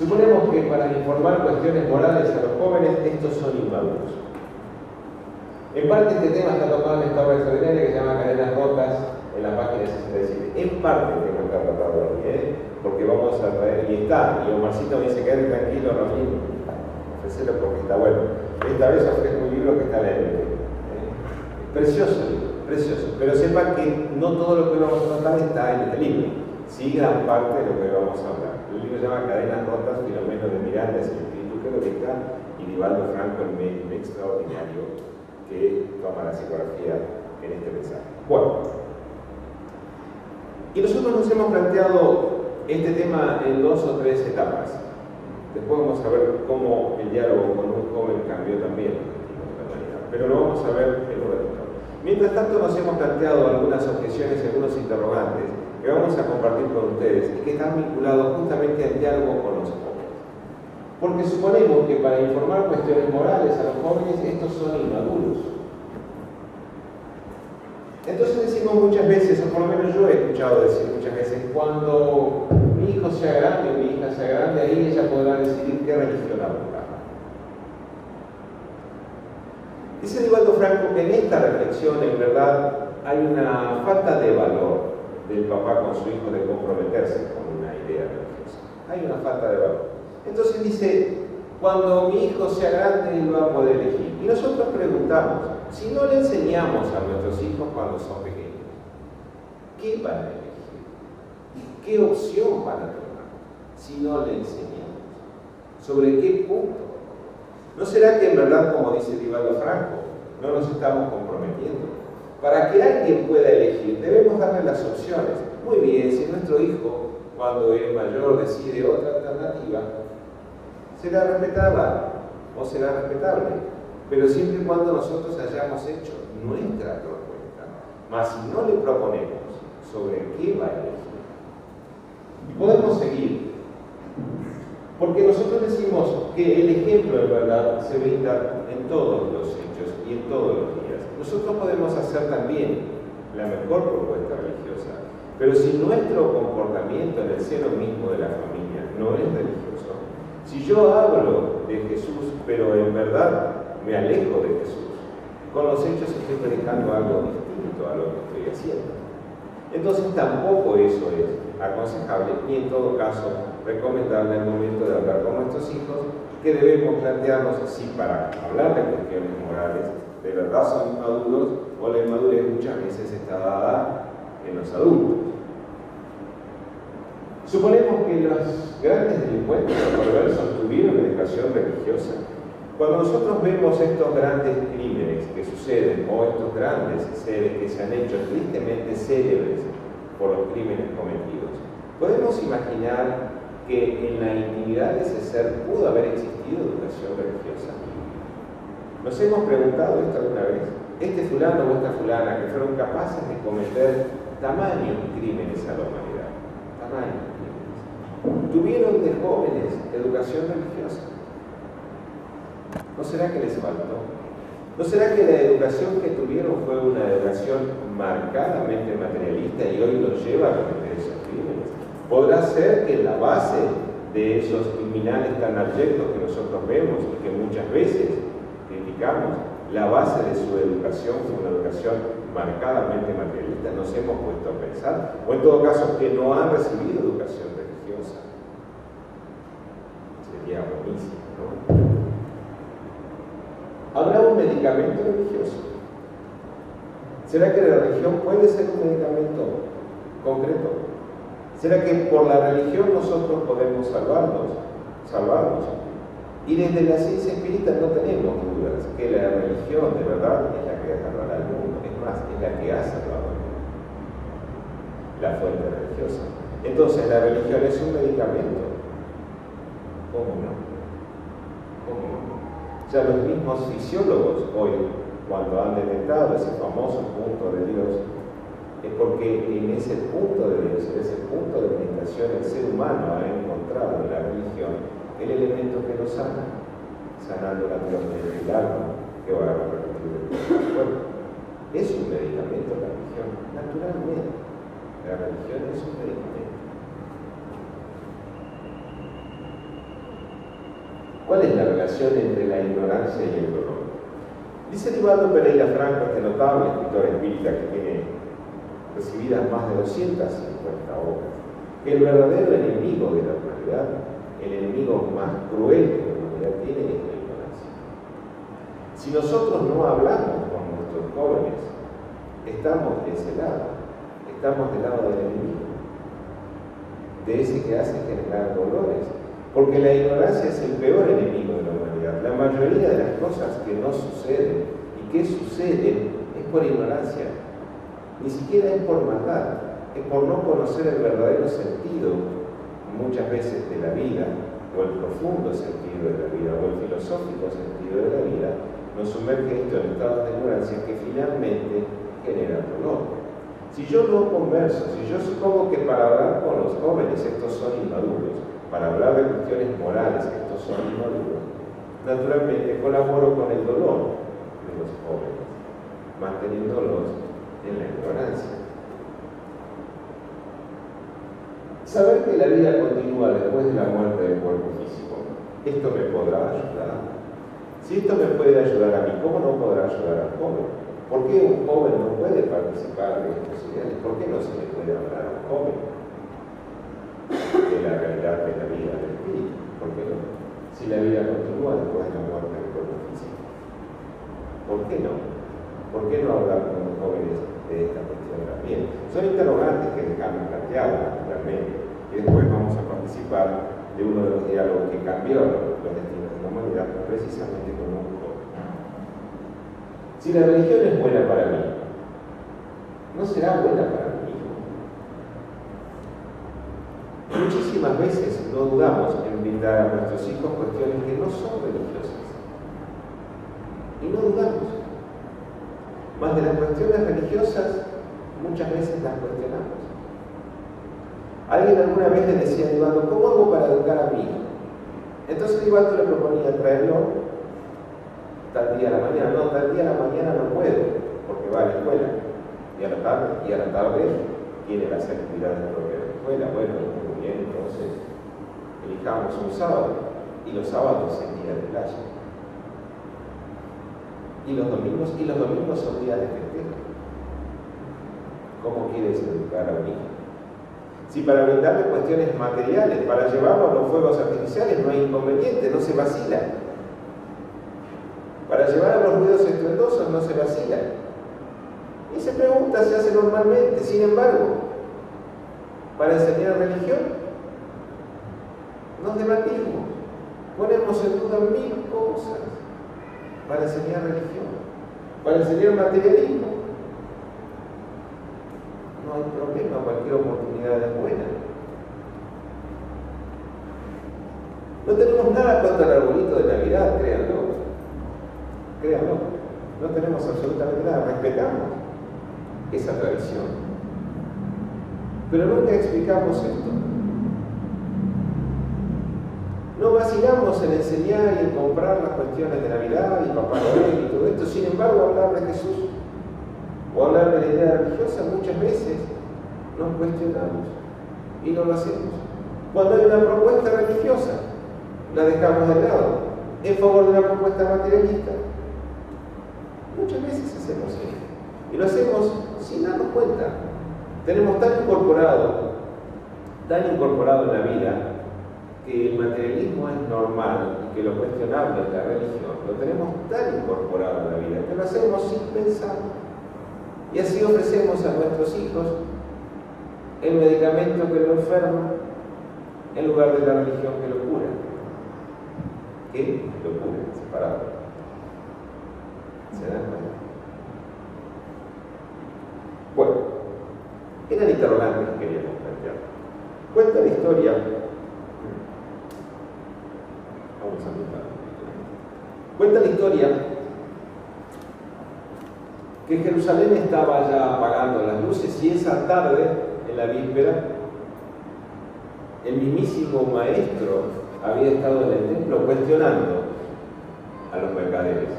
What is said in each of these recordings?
Suponemos que para informar cuestiones morales a los jóvenes, estos son inmaduros. En parte este tema está tomado en esta obra extraordinaria que se llama Cadenas Rotas, en la página 67. En parte el tema está tratado ahí, porque vamos a traer, y está, y Omarcito me dice, quédate tranquilo, Ramín, ofrecelo porque está bueno. Esta vez ofrezco un libro que está en la NT. Precioso libro, precioso. Pero sepan que no todo lo que vamos a tratar está en este libro. Sí, gran parte de lo que vamos a hablar. El libro se llama Cadenas Rotas, Filomeno de Miranda, es el espíritu que lo dicta, y Divaldo Franco, el médico extraordinario que toma la psicografía en este mensaje. Bueno, y nosotros nos hemos planteado este tema en 2 o 3 etapas. Después vamos a ver cómo el diálogo con un joven cambió también la humanidad, pero lo vamos a ver en un ratito. Mientras tanto nos hemos planteado algunas objeciones y algunos interrogantes que vamos a compartir con ustedes y que están vinculados justamente al diálogo con los jóvenes. Porque suponemos que para informar cuestiones morales a los jóvenes, estos son inmaduros. Entonces decimos muchas veces, o por lo menos yo he escuchado decir muchas veces, cuando mi hijo sea grande o mi hija sea grande, ahí ella podrá decidir qué religión adoptar. Dice Divaldo Franco que en esta reflexión, en verdad, hay una falta de valor del papá con su hijo de comprometerse con una idea religiosa. Hay una falta de valor. Entonces dice, cuando mi hijo sea grande, él va a poder elegir. Y nosotros preguntamos, si no le enseñamos a nuestros hijos cuando son pequeños, ¿qué van a elegir? ¿Qué opción van a tomar si no le enseñamos? ¿Sobre qué punto? ¿No será que en verdad, como dice Divaldo Franco, no nos estamos comprometiendo? Para que alguien pueda elegir, debemos darle las opciones. Muy bien, si nuestro hijo, cuando es mayor, decide otra alternativa, será respetada o será respetable, pero siempre y cuando nosotros hayamos hecho nuestra propuesta. Mas si no le proponemos sobre qué va a elegir, y podemos seguir, porque nosotros decimos que el ejemplo en verdad se brinda en todos los hechos y en todos los días. Nosotros podemos hacer también la mejor propuesta religiosa, pero si nuestro comportamiento en el seno mismo de la familia no es religioso, si yo hablo de Jesús, pero en verdad me alejo de Jesús, con los hechos estoy predicando algo distinto a lo que estoy haciendo. Entonces tampoco eso es aconsejable y en todo caso recomendable al momento de hablar con nuestros hijos, que debemos plantearnos si para hablar de cuestiones morales de verdad son inmaduros o la inmadurez muchas veces está dada en los adultos. Suponemos que los grandes delincuentes o perversos tuvieron educación religiosa. Cuando nosotros vemos estos grandes crímenes que suceden o estos grandes seres que se han hecho tristemente célebres por los crímenes cometidos, podemos imaginar que en la intimidad de ese ser pudo haber existido educación religiosa. ¿Nos hemos preguntado esto alguna vez? Este fulano o esta fulana que fueron capaces de cometer tamaños crímenes a la humanidad, tamaños crímenes, ¿tuvieron de jóvenes educación religiosa? ¿No será que les faltó? ¿No será que la educación que tuvieron fue una educación marcadamente materialista y hoy los lleva a cometer esos crímenes? ¿Podrá ser que la base de esos criminales tan abyectos que nosotros vemos y que muchas veces criticamos, la base de su educación fue una educación marcadamente materialista? ¿Nos hemos puesto a pensar? O en todo caso, que no han recibido educación religiosa. Sería buenísimo, ¿no? ¿Habrá un medicamento religioso? ¿Será que la religión puede ser un medicamento concreto? ¿Será que por la religión nosotros podemos salvarnos? Y desde la ciencia espírita no tenemos dudas que la religión de verdad es la que salvará al mundo. Es más, es la que ha salvado al mundo. La fuente religiosa. Entonces, ¿la religión es un medicamento? ¿Cómo no? ¿Cómo no? Ya los mismos fisiólogos hoy, cuando han detectado ese famoso punto de Dios, es porque en ese punto de Dios, en ese punto de meditación, el ser humano ha encontrado en la religión el elemento que lo sana, sanando naturalmente el alma, que va a repercutir en el cuerpo. Es un medicamento la religión, naturalmente. La religión es un medicamento. ¿Cuál es la relación entre la ignorancia y el dolor? Dice Divaldo Pereira Franco, este notable escritor espírita que tiene recibidas más de 250 obras, que el verdadero enemigo de la humanidad, el enemigo más cruel que la humanidad tiene, es la ignorancia. Si nosotros no hablamos con nuestros jóvenes, estamos de ese lado, estamos del lado del enemigo, de ese que hace generar dolores, porque la ignorancia es el peor enemigo de la humanidad. La mayoría de las cosas que no suceden y que suceden es por ignorancia, ni siquiera es por maldad, es por no conocer el verdadero sentido muchas veces de la vida, o el profundo sentido de la vida, o el filosófico sentido de la vida. Nos sumerge esto en estados de ignorancia que finalmente generan dolor. Si yo no converso, si yo supongo que para hablar con los jóvenes estos son inmaduros, para hablar de cuestiones morales estos son inmaduros, naturalmente colaboro con el dolor de los jóvenes, manteniéndolos en la ignorancia. Saber que la vida continúa después de la muerte del cuerpo físico, esto me podrá ayudar. Si esto me puede ayudar a mí, ¿cómo no podrá ayudar al joven? ¿Por qué un joven no puede participar de estos ideales? ¿Por qué no se le puede hablar a un joven de la realidad de la vida del espíritu? ¿Por qué no? Si la vida continúa después de la muerte del cuerpo físico. ¿Por qué no? ¿Por qué no hablar con los jóvenes de esta cuestión también? Son interrogantes que dejamos planteados, naturalmente, y después vamos a participar de uno de los diálogos que cambió los destinos de la humanidad, precisamente con un joven. Si la religión es buena para mí, ¿no será buena para mí hijo? Muchísimas veces no dudamos en brindar a nuestros hijos cuestiones que no son religiosas. Y no dudamos. Más de las cuestiones religiosas, muchas veces las cuestionamos. Alguien alguna vez le decía a Divaldo, ¿cómo hago para educar a mi hijo? Entonces Divaldo le proponía traerlo tal día a la mañana. No, tal día a la mañana no puedo, porque va a la escuela. Y a la tarde tiene las actividades propias de la escuela. Bueno, muy bien, entonces elijamos un sábado. Y los sábados es día de playa. Y los domingos son días de festejo. ¿Cómo quieres educar a un hijo? Si para brindarle cuestiones materiales, para llevarlo a los fuegos artificiales no hay inconveniente, no se vacila. Para llevar a los ruidos estruendosos no se vacila. Y esa pregunta se hace normalmente. Sin embargo, para enseñar religión, nos debatimos, ponemos en duda mil cosas. Para enseñar religión, para enseñar materialismo, no hay problema, cualquier oportunidad es buena. No tenemos nada contra el arbolito de Navidad, créanlo. No tenemos absolutamente nada, respetamos esa tradición. Pero nunca explicamos esto. No vacilamos en enseñar y en comprar las cuestiones de Navidad y Papá Noel y todo esto. Sin embargo, hablar de Jesús o hablar de la idea religiosa muchas veces nos cuestionamos y no lo hacemos. Cuando hay una propuesta religiosa, la dejamos de lado en favor de una propuesta materialista. Muchas veces hacemos eso. Y lo hacemos sin darnos cuenta. Tenemos tan incorporado en la vida, que el materialismo es normal y que lo cuestionable es la religión. Lo tenemos tan incorporado en la vida que lo hacemos sin pensar. Y así ofrecemos a nuestros hijos el medicamento que lo enferma en lugar de la religión que lo cura. ¿Qué? Lo cura, separado. ¿Se dan cuenta? Bueno, eran interrogantes que queríamos plantear. Cuenta la historia. Vamos a mirar. Cuenta la historia que Jerusalén estaba ya apagando las luces y esa tarde, en la víspera, el mismísimo maestro había estado en el templo cuestionando a los mercaderes.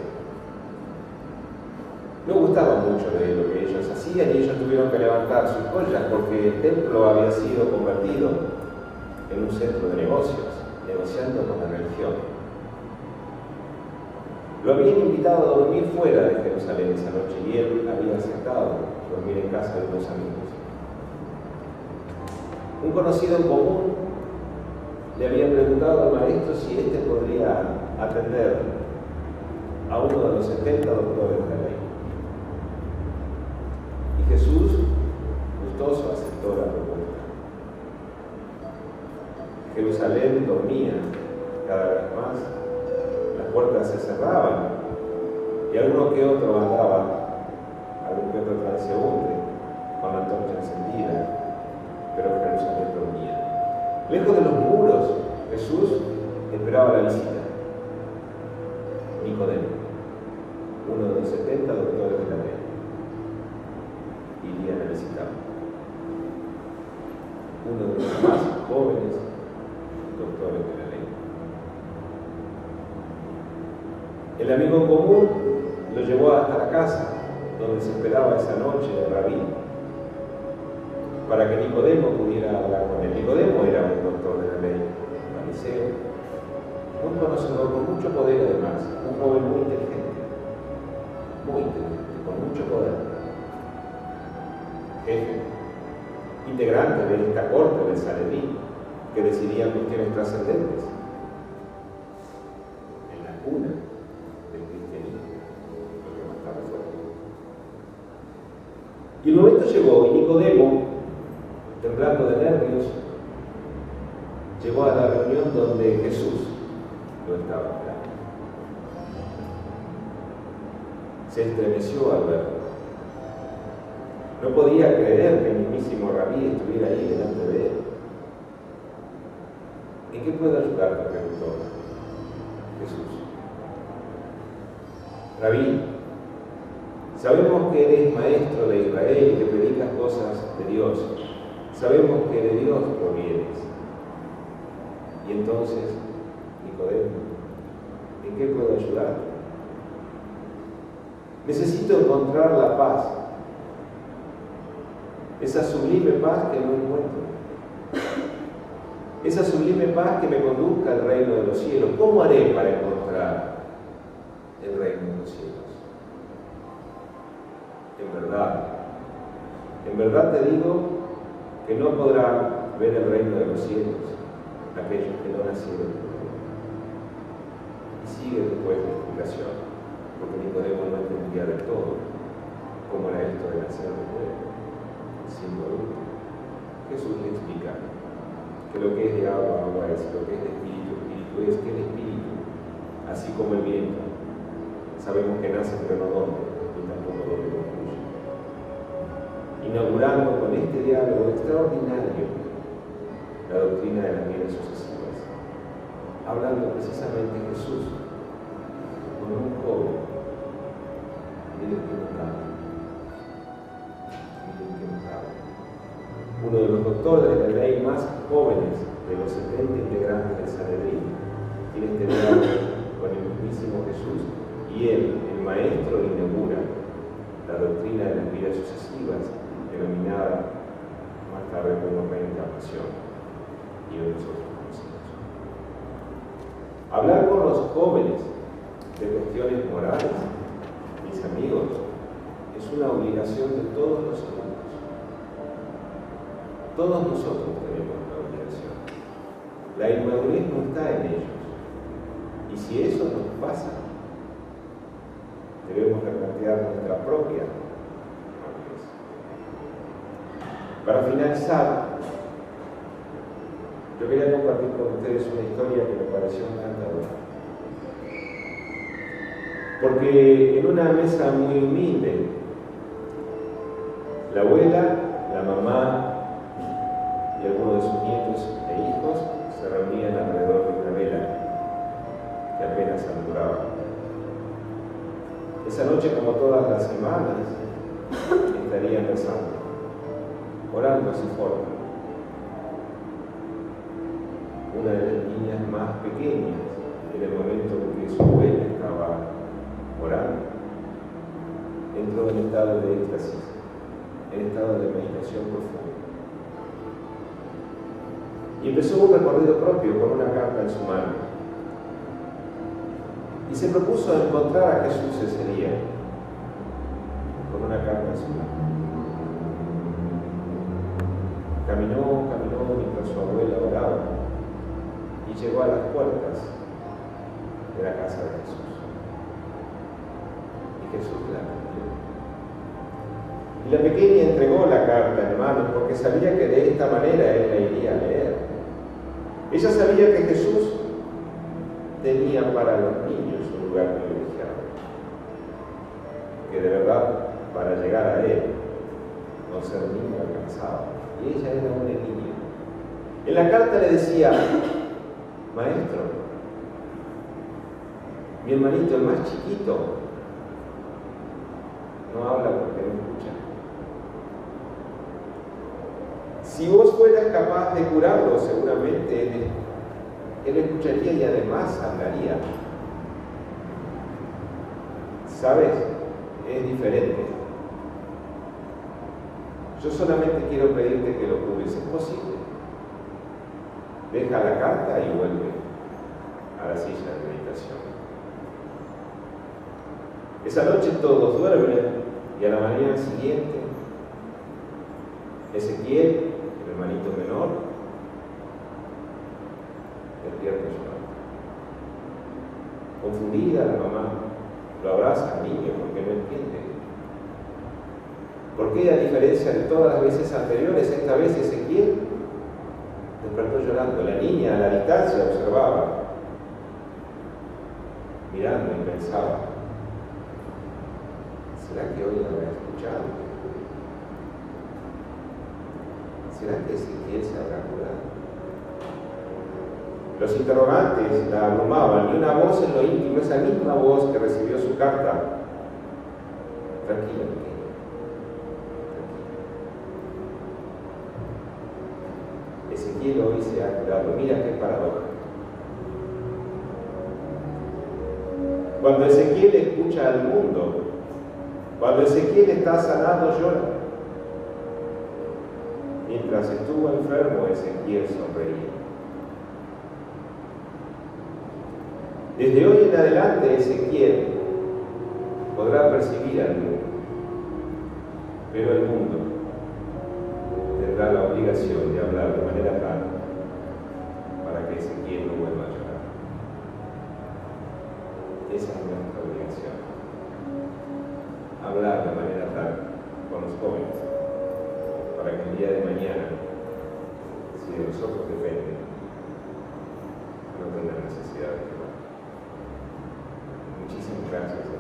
No gustaba mucho de lo que ellos hacían y ellos tuvieron que levantar sus joyas porque el templo había sido convertido en un centro de negocios, negociando con la religión. Lo habían invitado a dormir fuera de Jerusalén esa noche y él había aceptado dormir en casa de unos amigos. Un conocido en común le había preguntado al maestro si éste podría atender a uno de los 70 doctores de la ley. Y Jesús, gustoso, aceptó la propuesta. Jerusalén dormía cada vez más, las puertas se cerraban y alguno que otro andaba, algún que otro transeúnte con la antorcha encendida, pero Jerusalén dormía. Lejos de los muros, Jesús esperaba la visita. Nicodemo, uno de los 70 doctores de la ley, irían a visitarlo. Uno de los más jóvenes doctores de la ley. El amigo en común lo llevó hasta la casa donde se esperaba esa noche el rabí, para que Nicodemo pudiera hablar con él. Nicodemo era un doctor de la ley, fariseo, un conocedor con mucho poder además, un joven muy inteligente, con mucho poder, jefe, integrante de esta corte del Sanedrín, que decidían cuestiones trascendentes en la cuna del cristianismo, lo que más tarde fue. Y el momento llegó y Nicodemo, temblando de nervios, llegó a la reunión donde Jesús lo estaba esperando. Se estremeció al verlo. No podía creer que el mismísimo rabí estuviera ahí delante de él. ¿En qué puedo ayudarte?, preguntó Jesús. Rabí, sabemos que eres maestro de Israel y que predicas cosas de Dios. Sabemos que de Dios provienes. Y entonces, Nicodemo, ¿en qué puedo ayudarte? Necesito encontrar la paz, esa sublime paz que no encuentro, esa sublime paz que me conduzca al reino de los cielos. ¿Cómo haré para encontrar el reino de los cielos? En verdad te digo que no podrán ver el reino de los cielos aquellos que no nacieron de nuevo. Y sigue después la explicación, porque Nicodemo no entendía del todo cómo era esto de nacer de nuevo, siendo adulto. Jesús le explica que lo que es de agua, agua es, lo que es de espíritu, espíritu es, que el espíritu, así como el viento, sabemos que nace pero no donde, ni tampoco donde concluye. Inaugurando con este diálogo extraordinario la doctrina de las vidas sucesivas, hablando precisamente Jesús con un joven. Miren qué notable, uno de los doctores de la ley más jóvenes de los 70 integrantes del Sanedrín, tiene este diálogo con el mismísimo Jesús, y él, el maestro, inaugura la doctrina de las vidas sucesivas, denominada más tarde como reencarnación, y hoy nosotros conocemos. Hablar con los jóvenes de cuestiones morales, mis amigos, es una obligación de todos los adultos. Todos nosotros tenemos la obligación. La inmadurez no está en ellos. Y si eso nos pasa, debemos replantear nuestra propia madurez. Para finalizar, yo quería compartir con ustedes una historia que me pareció encantadora. Porque en una mesa muy humilde, la abuela, la mamá y algunos de sus nietos e hijos se reunían alrededor de una vela que apenas alumbraba. Esa noche, como todas las semanas, estarían rezando, orando a su forma. Una de las niñas más pequeñas, en el momento en que su abuela estaba orando, entró en estado de éxtasis, en estado de meditación profunda. Y empezó un recorrido propio con una carta en su mano. y se propuso encontrar a Jesús ese día con una carta en su mano. Caminó mientras su abuela oraba y llegó a las puertas de la casa de Jesús. Y Jesús la atendió. Y la pequeña entregó la carta en manos porque sabía que de esta manera él la iría a leer. Ella sabía que Jesús tenía para los niños un lugar privilegiado, que de verdad para llegar a él no ser niño alcanzaba. Y ella era una niña. En la carta le decía: maestro, mi hermanito, el más chiquito, no habla porque no escucha. Si vos fueras capaz de curarlo, seguramente él escucharía y además hablaría. ¿Sabes? Es diferente. Yo solamente quiero pedirte que lo cures. Es posible. Deja la carta y vuelve a la silla de meditación. Esa noche todos duermen y a la mañana siguiente Ezequiel, el hermanito menor, despierta llorando. Confundida la mamá lo abraza al niño porque no entiende. ¿Por qué, a diferencia de todas las veces anteriores, esta vez Ezequiel despertó llorando? La niña a la distancia observaba, mirando y pensaba: ¿será que hoy la habrá escuchado? ¿Será que Ezequiel se habrá curado? Los interrogantes la abrumaban y una voz en lo íntimo, esa misma voz que recibió su carta: tranquila, tranquila. Ezequiel hoy se ha curado. Mira qué paradoja. Cuando Ezequiel escucha al mundo, cuando Ezequiel está sanado, llora. Mientras estuvo enfermo, Ezequiel sonreía. Desde hoy en adelante, Ezequiel podrá percibir al mundo, pero el mundo tendrá la obligación de hablar de manera tal para que Ezequiel no vuelva a llorar. Esa es nuestra obligación. Hablar de manera tal con los jóvenes para que el día de mañana, si de nosotros depende, no tengan necesidad de llorar. Muchísimas gracias.